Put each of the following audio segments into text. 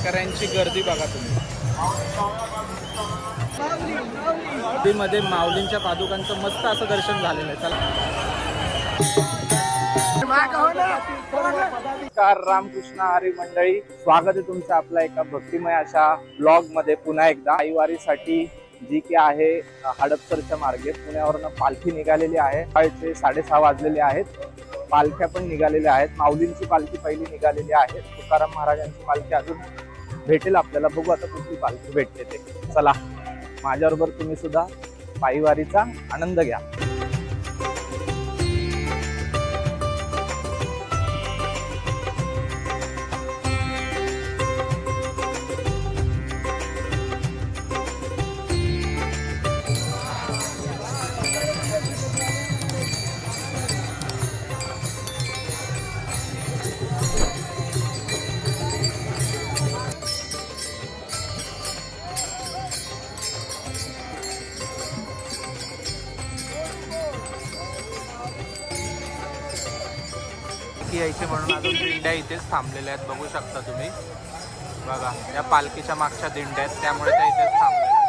वारकऱ्यांची गर्दी बघा तुम्ही. मध्ये माऊलींच्या पादुकांचं मस्त असं दर्शन झालेलं आहे. चला. नमस्कार रामकृष्ण हरी मंडळी, स्वागत आहे तुमचं आपल्या एका भक्तिमय अशा ब्लॉग मध्ये पुन्हा एकदा. पायवारीसाठी जी की आहे हडपसरच्या मार्गे पुण्यावरनं पालखी निघालेली आहे. सकाळचे 6:30 वाजलेले आहेत. पालख्या पण निघालेल्या आहेत. माऊलींची पालखी पहिली निघालेली आहे. तुकाराम महाराजांची पालखी अजून भेटेल आपल्याला. बघू आता कुठली पालखी भेटते ते. चला माझ्याबरोबर तुम्ही सुद्धा पायवारीचा आनंद घ्या. यायचे म्हणून अजून दिंड्या इथेच थांबलेल्या आहेत. बघू शकता तुम्ही. बघा या पालखीच्या मागच्या दिंड्या आहेत, त्यामुळे त्या इथेच थांबलेल्या आहेत.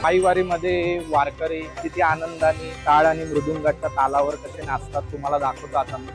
पायवारीमध्ये वारकरी किती आनंदाने टाळ आणि मृदुंगाच्या तालावर कसे नाचतात तुम्हाला दाखवतो आता मी.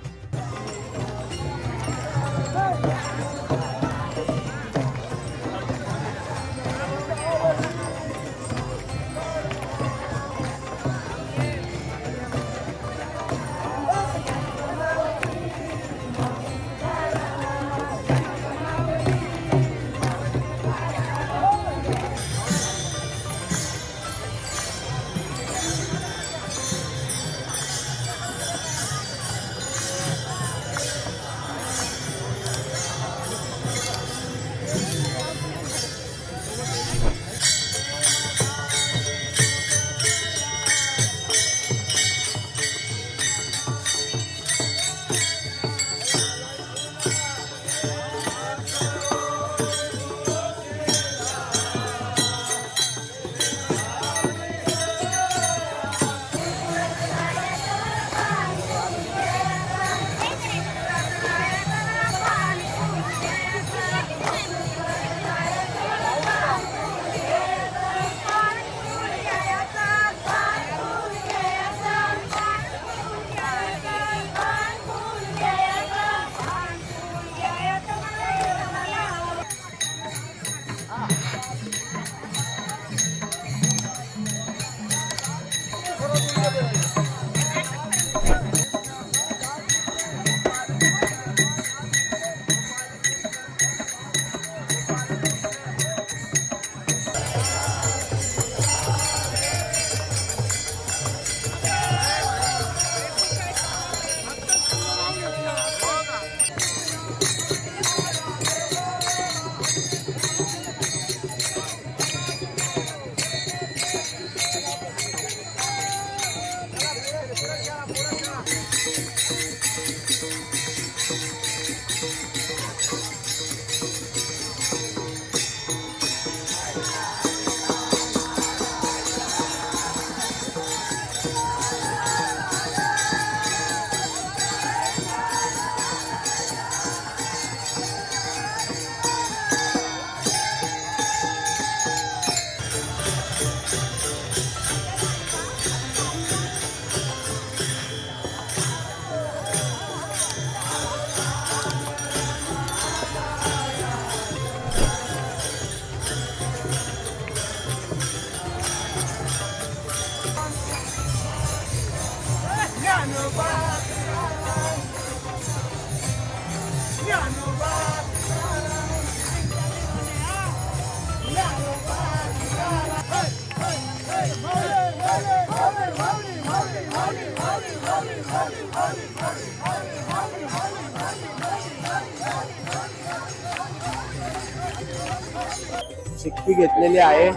चिक्की घेतलेली आहे.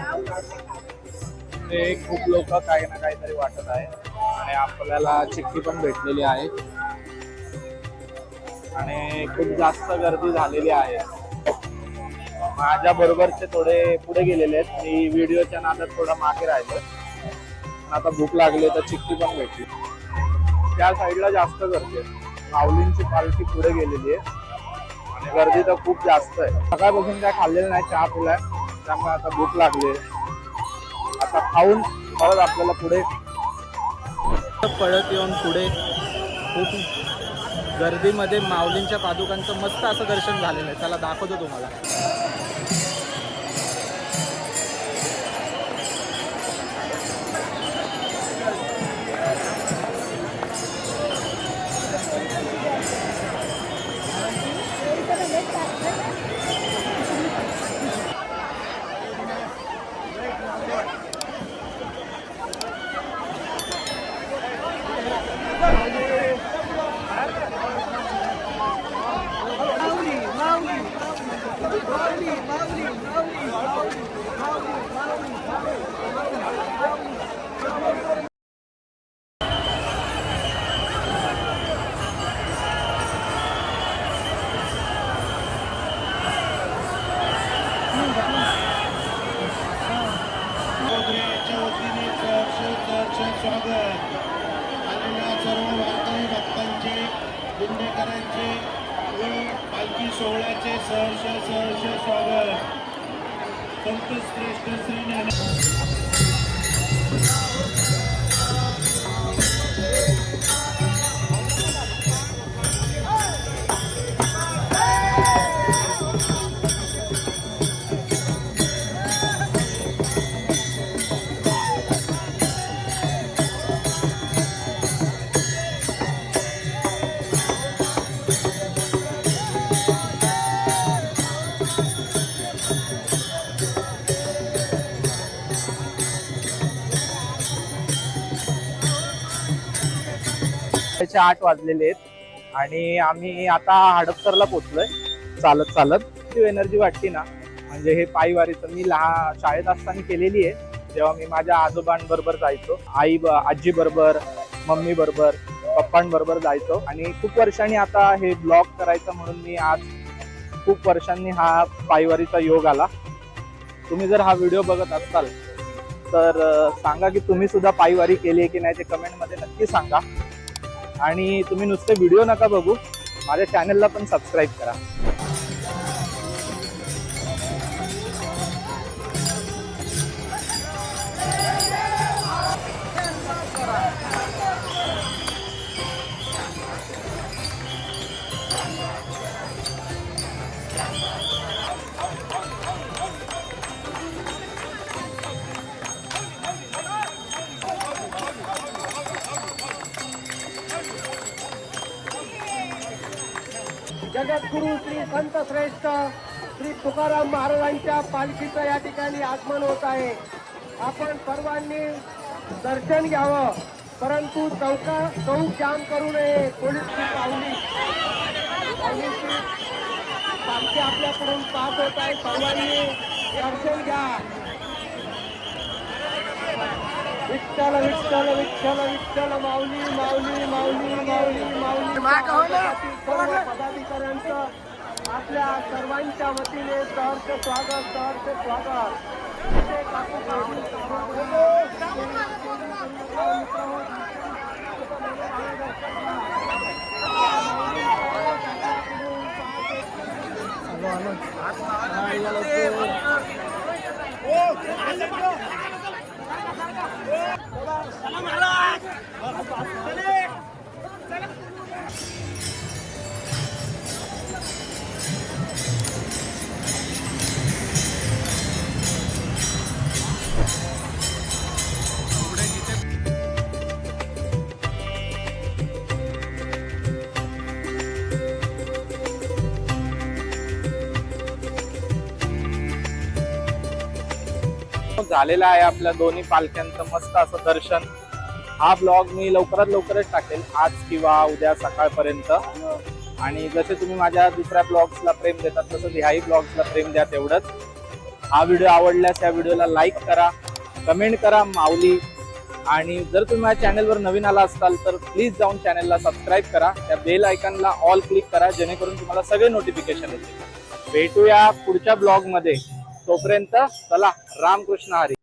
ते खूप लोक काही ना काहीतरी वाटत आहे आणि आपल्याला चिक्की पण भेटलेली आहे आणि खूप जास्त गर्दी झालेली आहे. माझ्या बरोबरचे थोडे पुढे गेलेले आहेत. मी व्हिडिओच्या नादात थोडा मागे राहिलो. आता भूक लागली तर चिक्की पण भेटली. त्या साईडला जास्त गर्दी आहे. माऊलींची पालखी पुढे गेलेली आहे आणि गर्दी तर खूप जास्त आहे. सकाळपासून काय खाल्लेलं नाही, चहा पिलाय, त्यामुळे आता भूक लागली. आता खाऊन परत आपल्याला पुढे पळत येऊन पुढे खूप गर्दीमध्ये माऊलींच्या पादुकांचं मस्त असं दर्शन झालेलं आहे. चला दाखवतो तुम्हाला. स्वागत आलेल्या सर्व वारकरी भक्तांचे, दिंडेकरांचे व पालखी सोहळ्याचे सहर्ष स्वागत. संत श्रेष्ठ श्री ज्ञानेश्वर चे 8 वाजलेले आहेत आणि आम्ही आता हडपसरला पोहोचलोय चालत चालत. एनर्जी वाटते ना, म्हणजे हे पायवारीचं मी लहान शाळेत असताना केलेली आहे. जेव्हा मी माझ्या आजोबांबरोबर जायचो, आजी बरोबर, मम्मी बरोबर, पप्पांबरोबर जायचो आणि खूप वर्षांनी आता हे ब्लॉग करायचं म्हणून मी आज खूप वर्षांनी हा पायवारीचा योग आला. तुम्ही जर हा व्हिडिओ बघत असाल तर सांगा की तुम्ही सुद्धा पायवारी केली आहे की नाही, ते कमेंटमध्ये नक्की सांगा. आणि तुम्ही नुसते व्हिडिओ नका बघू, माझ्या चॅनलला पण सबस्क्राईब करा. जगद्गुरु श्री संत श्रेष्ठ श्री तुकाराम महाराजांच्या पालखीचं या ठिकाणी आगमन होत आहे. आपण सर्वांनी दर्शन घ्यावं, परंतु चौक जाम करू नये. पोलीसची पालखी आपल्याकडून पास होत आहे. सर्वांनी दर्शन घ्या. विठ्ठल विठ्ठल विठ्ठल विठ्ठल माऊली माऊली माऊली माऊली माऊली. सर्व पदाधिकाऱ्यांचं आपल्या सर्वांच्या वतीने सहर्ष स्वागत. झालेला आहे आपल्या दोन्ही पालख्यांचं मस्त असं दर्शन. हा ब्लॉग मी लवकरच टाकेल, आज किंवा उद्या सकाळपर्यंत. आणि जसे तुम्ही माझ्या दुसऱ्या ब्लॉग्सला प्रेम देतात तसंच ह्याही ब्लॉग्सला प्रेम द्या तेवढंच. हा व्हिडिओ आवडल्यास या व्हिडिओला लाईक करा, कमेंट करा माऊली. आणि जर तुम्ही माझ्या चॅनलवर नवीन आला असाल तर प्लीज जाऊन चॅनलला सबस्क्राईब करा, त्या बेल आयकॉनला ऑल क्लिक करा, जेणेकरून तुम्हाला सगळे नोटिफिकेशन येतील. भेटूया पुढच्या ब्लॉग मध्ये. तोपर्यंत चला, रामकृष्ण हरी.